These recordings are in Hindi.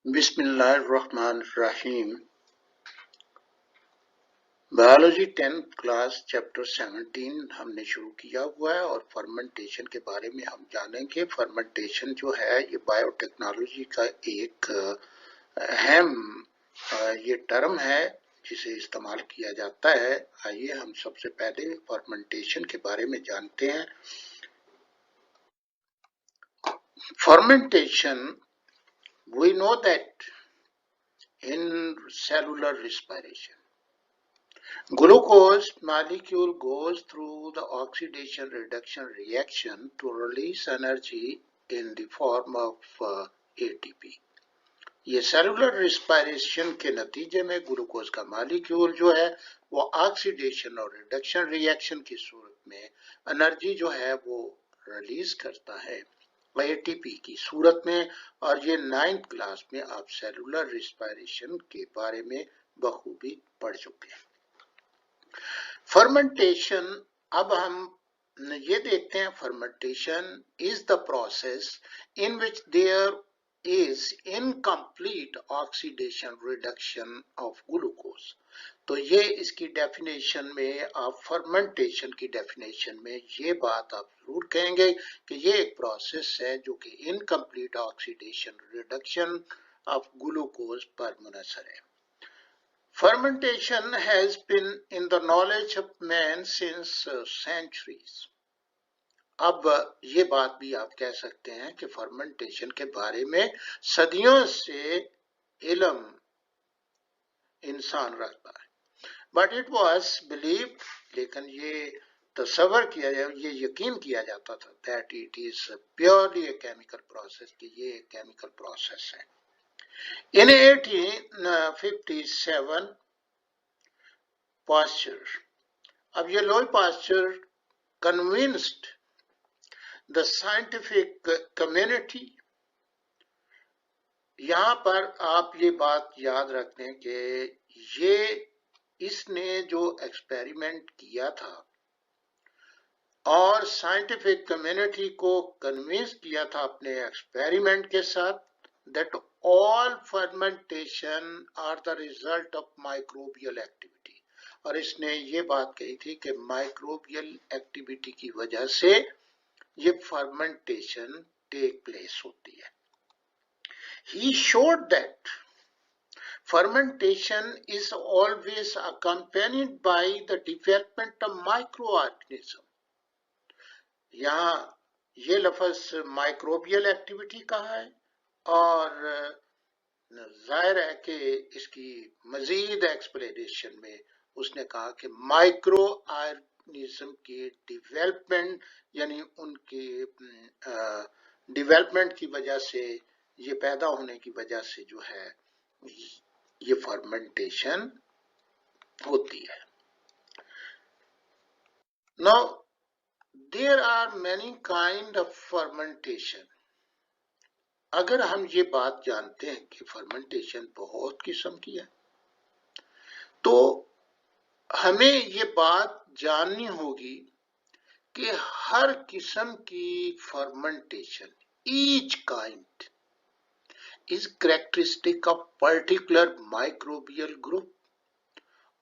बिस्मिल्लाहिर्रहमानिर्रहीम। बायोलॉजी 10th क्लास चैप्टर 17 हमने शुरू किया हुआ है और फर्मेंटेशन के बारे में हम जानेंगे। फर्मेंटेशन जो है ये बायोटेक्नोलॉजी का एक अहम ये टर्म है जिसे इस्तेमाल किया जाता है। आइए हम सबसे पहले फर्मेंटेशन के बारे में जानते हैं। Fermentation, we know that in cellular respiration glucose molecule goes through the oxidation reduction reaction to release energy in the form of ATP। ये सेलुलर रिस्पायरेशन के नतीजे में ग्लूकोज का मॉलिक्यूल जो है वो ऑक्सीडेशन और रिडक्शन रिएक्शन की सूरत में एनर्जी जो है वो रिलीज करता है एटीपी की सूरत में। और ये 9th क्लास में आप सेलुलर रिस्पायरेशन के बारे में बखूबी पढ़ चुके हैं। फर्मेंटेशन, अब हम ये देखते हैं। Fermentation is the process in which there is incomplete oxidation reduction of glucose। तो ये इसकी डेफिनेशन में आप फर्मेंटेशन की डेफिनेशन में ये बात आप जरूर कहेंगे कि ये एक प्रोसेस है जो कि incomplete oxidation reduction of glucose पर मुनहसर है। Fermentation has been in the knowledge of man since centuries। अब ये बात भी आप कह सकते हैं कि फर्मेंटेशन के बारे में सदियों से इल्म इंसान रखता है। बट इट वॉज बिलीव, लेकिन ये तस्वर किया ये यकीन किया जाता था that it is purely a chemical process, कि ये एक केमिकल प्रोसेस है। इन 1857 Pasteur, अब ये Louis Pasteur convinced the scientific community. यहाँ पर आप ये बात याद रखें कि ये इसने जो एक्सपेरिमेंट किया था और साइंटिफिक कम्युनिटी को कन्विंस किया था अपने एक्सपेरिमेंट के साथ that all fermentation are the result of microbial activity. और इसने ये बात कही थी कि माइक्रोबियल एक्टिविटी की वजह से ये फर्मेंटेशन टेक प्लेस होती है। He showed that fermentation is always accompanied by the development of microorganism। यहाँ ये लफ्ज माइक्रोबियल एक्टिविटी कहा है और जाहिर है कि इसकी मजीद एक्सप्लेनेशन में उसने कहा कि माइक्रो ऑर्गेनिज्म की डेवलपमेंट, यानी उनकी डेवलपमेंट की वजह से, ये पैदा होने की वजह से जो है ये फर्मेंटेशन होती है। Now there are many kind of fermentation. अगर हम ये बात जानते हैं कि फर्मेंटेशन बहुत किस्म की है, तो हमें ये बात जाननी होगी कि हर किस्म की fermentation, each kind is characteristic of particular microbial group,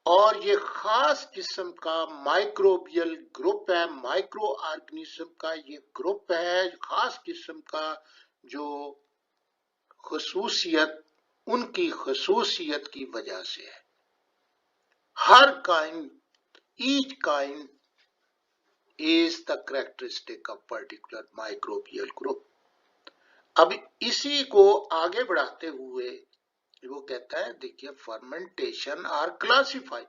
और ये खास किस्म का माइक्रोबियल ग्रुप है, माइक्रो ऑर्गेनिज्म का ये ग्रुप है, खास किस्म का जो खसूसियत उनकी खसूसियत की वजह से है। हर kind, each kind is the characteristic of particular microbial group. अब इसी को आगे बढ़ाते हुए वो कहता है, देखिए फर्मेंटेशन आर क्लासिफाइड।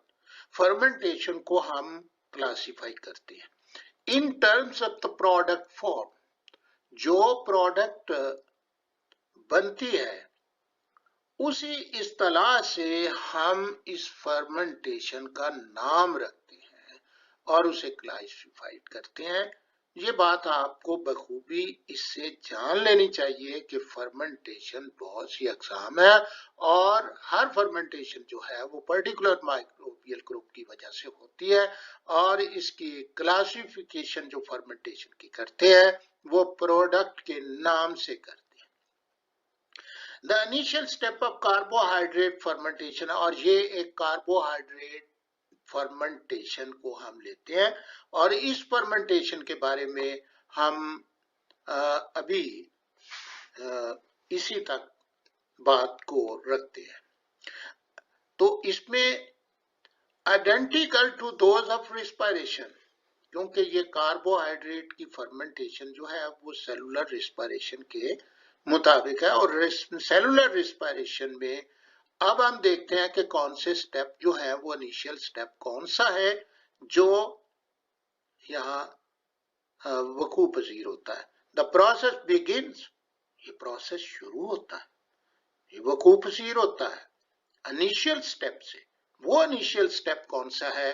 फर्मेंटेशन को हम क्लासिफाई करते हैं in terms of the product form. जो प्रोडक्ट बनती है उसी इस्तेलाह से हम इस फर्मेंटेशन का नाम रखते हैं और उसे क्लासिफाइड करते हैं। ये बात आपको बखूबी इससे जान लेनी चाहिए कि फर्मेंटेशन बहुत सी अकसाम है और हर फर्मेंटेशन जो है वो पर्टिकुलर माइक्रोबियल ग्रुप की वजह से होती है, और इसकी क्लासिफिकेशन जो फर्मेंटेशन की करते हैं वो प्रोडक्ट के नाम से करते हैं। The initial step of carbohydrate fermentation, और ये एक कार्बोहाइड्रेट फर्मेंटेशन को हम लेते हैं और इस फर्मेंटेशन के बारे में हम अभी इसी तक बात को रखते हैं। तो इसमें identical to those of respiration, क्योंकि ये कार्बोहाइड्रेट की फर्मेंटेशन जो है वो सेलुलर रिस्पायरेशन के मुताबिक है, और सेलुलर रिस्पायरेशन में अब हम देखते हैं कि कौन से स्टेप जो है वो इनिशियल स्टेप कौन सा है जो यहाँ वकू पजीर होता है। द प्रोसेस बिगिंस, ये प्रोसेस शुरू होता है, ये वकू पजीर होता है इनिशियल स्टेप से। वो इनिशियल स्टेप कौन सा है?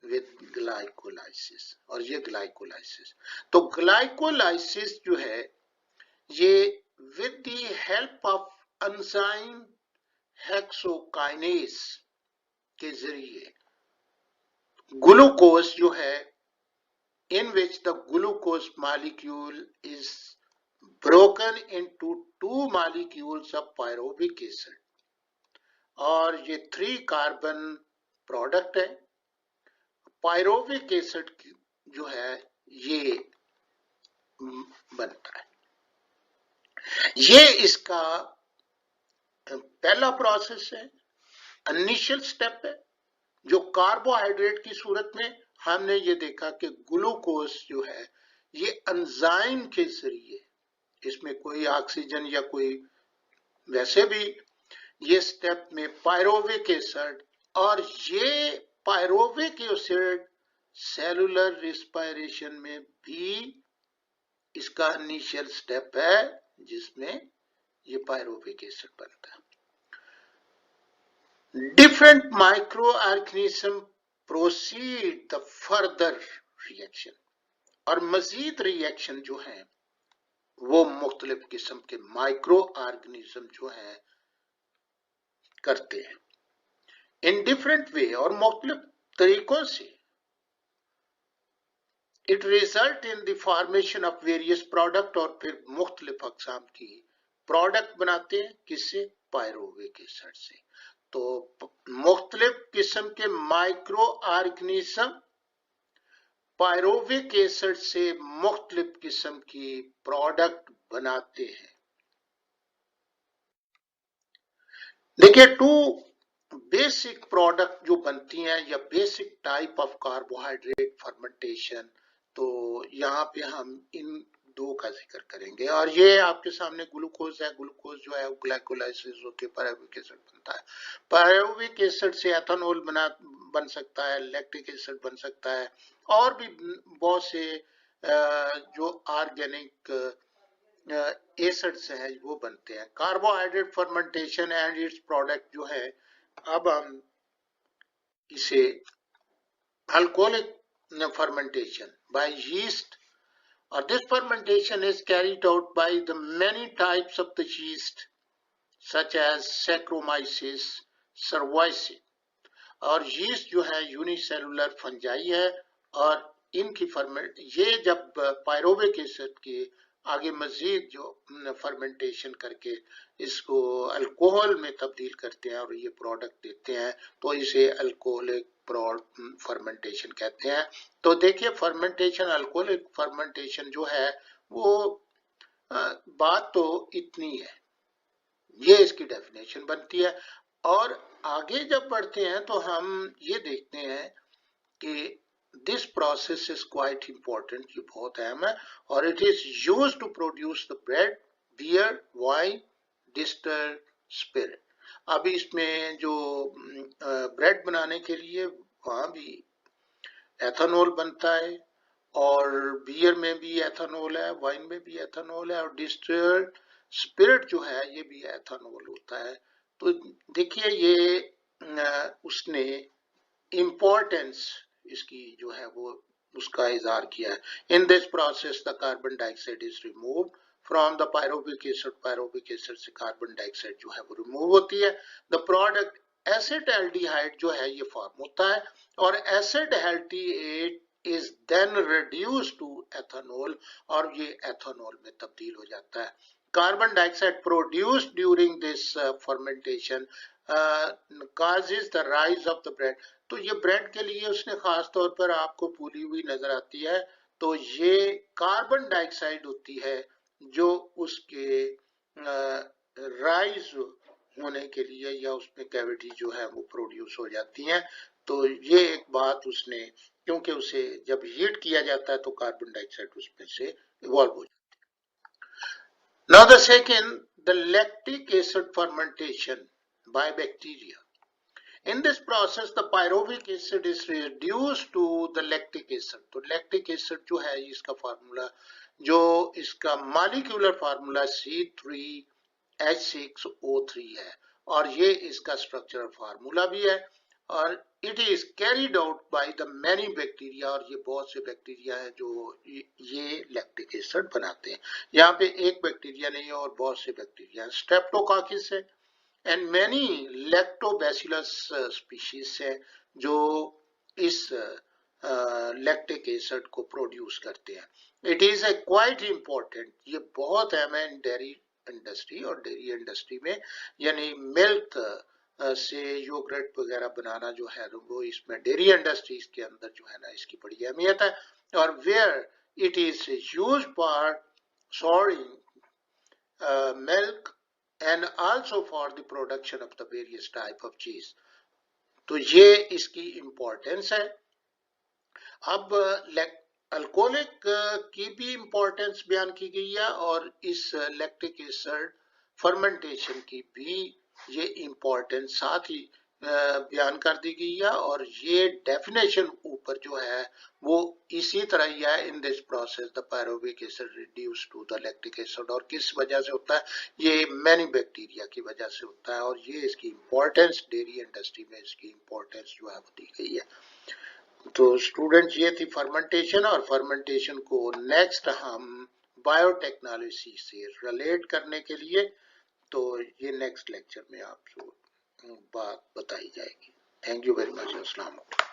विद ग्लाइकोलाइसिस, और ये ग्लाइकोलाइसिस। तो ग्लाइकोलाइसिस जो है ये with the help of enzyme hexokinase के जरिए ग्लूकोज जो है, in which the glucose molecule is broken into 2 molecules of pyruvic acid, और ये 3 कार्बन प्रोडक्ट है। पायरोविक एसिड जो है ये बनता है। ये इसका पहला प्रोसेस है, इनिशियल स्टेप है, जो कार्बोहाइड्रेट की सूरत में हमने ये देखा कि ग्लूकोज जो है ये एंजाइम के जरिए, इसमें कोई ऑक्सीजन या कोई, वैसे भी ये स्टेप में पायरोविक एसिड, और ये पायरोविक एसिड सेलुलर रिस्पायरेशन में भी इसका इनिशियल स्टेप है जिसमें ये पायरोविक एसिड बनता है। Different microorganisms proceed the further reaction, और मजीद रिएक्शन जो है वो मुख्तलिफ किस्म के माइक्रो ऑर्गेनिज्म जो है करते हैं इन डिफरेंट वे, और मुख्तलिफ तरीकों से। It result in the formation of various product, और फिर मुख्तलिफ अक़साम की प्रोडक्ट बनाते हैं, किससे? पायरोविक एसिड से। तो मुख्तलिफ किस्म के माइक्रो ऑर्गेनिज्म पायरोविक एसिड से मुख्तलिफ किस्म की प्रोडक्ट बनाते हैं। देखिए, 2 बेसिक प्रोडक्ट जो बनती हैं, या basic type of carbohydrate fermentation, तो यहाँ पे हम इन 2 का जिक्र करेंगे। और ये आपके सामने ग्लूकोज है, ग्लूकोज जो है ग्लाइकोलाइसिस होकर पायरोविक एसिड बनता है। पायरोविक एसिड से एथेनॉल बन सकता है, लैक्टिक एसिड बन सकता है, और भी बहुत से जो ऑर्गेनिक एसिड्स हैं वो बनते हैं। Carbohydrate fermentation and it's product जो है, अब हम इसे alcoholic fermentation by yeast, or this fermentation is carried out by the many types of the yeast such as Saccharomyces cerevisiae, और yeast जो है यूनिसेलुलर फंजाई है, और इनकी ये जब पायरोविक एसिड के आगे मजीद जो फर्मेंटेशन करके इसको अल्कोहल में तब्दील करते हैं और ये प्रोडक्ट देते हैं, तो इसे अल्कोहलिक फर्मेंटेशन कहते हैं। तो देखिए, फर्मेंटेशन, अल्कोहलिक फर्मेंटेशन जो है वो बात तो इतनी है, ये इसकी डेफिनेशन बनती है। और आगे जब बढ़ते हैं तो हम ये देखते हैं कि this process is quite important, ये बहुत अहम है, और it is used to produce the bread, beer, wine, distilled spirit. अब इसमें जो ब्रेड बनाने के लिए वहां भी एथेनॉल बनता है, और बियर में भी एथेनॉल है, वाइन में भी एथेनॉल है, और डिस्टिल्ड स्पिरिट जो है ये भी एथेनॉल होता है। तो देखिए, ये उसने इम्पोर्टेंस इसकी जो है वो उसका इजहार किया है। In this process the carbon dioxide is removed from the pyruvic acid, pyruvic acid से कार्बन डाइऑक्साइड जो है वो रिमूव होती है। द प्रोडक्ट एसिटाल्डिहाइड जो है ये फॉर्म होता है, और acetaldehyde is then reduced to ethanol, और ये एथेनॉल में तब्दील हो जाता है। carbon dioxide produced during this fermentation causes the rise of the bread. तो ये ब्रेड के लिए उसने खास तौर पर आपको फूली हुई नजर आती है, तो ये कार्बन डाइऑक्साइड होती है जो उसके राइज होने के लिए या उसमें कैविटी जो है वो प्रोड्यूस हो जाती हैं। तो ये एक बात उसने, क्योंकि उसे जब हीट किया जाता है तो कार्बन डाइऑक्साइड उसमें से इवॉल्व हो जाता है। Now the second, the lactic acid fermentation by bacteria. In this process, the pyruvic acid is reduced to the lactic acid. तो lactic acid जो है इसका फार्मूला, जो इसका मॉलिक्यूलर फार्मूला C3H6O3 है और ये इसका स्ट्रक्चरल फार्मूला भी है और it is carried out by the many bacteria, और ये बहुत से बैक्टीरिया हैं जो ये लैक्टिक एसिड बनाते हैं। यहाँ पे एक बैक्टीरिया नहीं है और बहुत से बैक्टीरिया हैं। स्ट्रेप्टोकाकिस है एंड मैनी लैक्टोबैसिलस स्पीशीज है जो इस लैक्टिक एसिड को प्रोड्यूस करते हैं। It is a quite important, ये बहुत अहम है इन डेयरी इंडस्ट्री, और डेयरी इंडस्ट्री में यानी मिल्क से योगर्ट वगैरह बनाना जो है वो इसमें डेयरी इंडस्ट्रीज के अंदर जो है ना इसकी बड़ी अहमियत है। और where it is use for storing milk and also for the production of the various type of cheese. तो ये इसकी इम्पोर्टेंस है। अब अल्कोहलिक की भी इम्पोर्टेंस बयान की गई है और इस लैक्टिक एसिड फर्मेंटेशन की भी ये इम्पोर्टेंस साथ ही बयान कर दी गई है, और ये डेफिनेशन ऊपर जो है वो इसी तरह ही है। In this process the pyruvic acid reduce to the lactic acid, और किस वजह से होता है, ये मैनी बैक्टीरिया की वजह से होता है, और ये इसकी इम्पोर्टेंस डेयरी इंडस्ट्री में इसकी इम्पोर्टेंस जो है वो दी गई है। तो स्टूडेंट ये थी फर्मेंटेशन, और फर्मेंटेशन को नेक्स्ट हम बायोटेक्नोलॉजी से रिलेट करने के लिए तो ये नेक्स्ट लेक्चर में आपको बात बताई जाएगी। Thank you very much. अस्सलाम वालेकुम।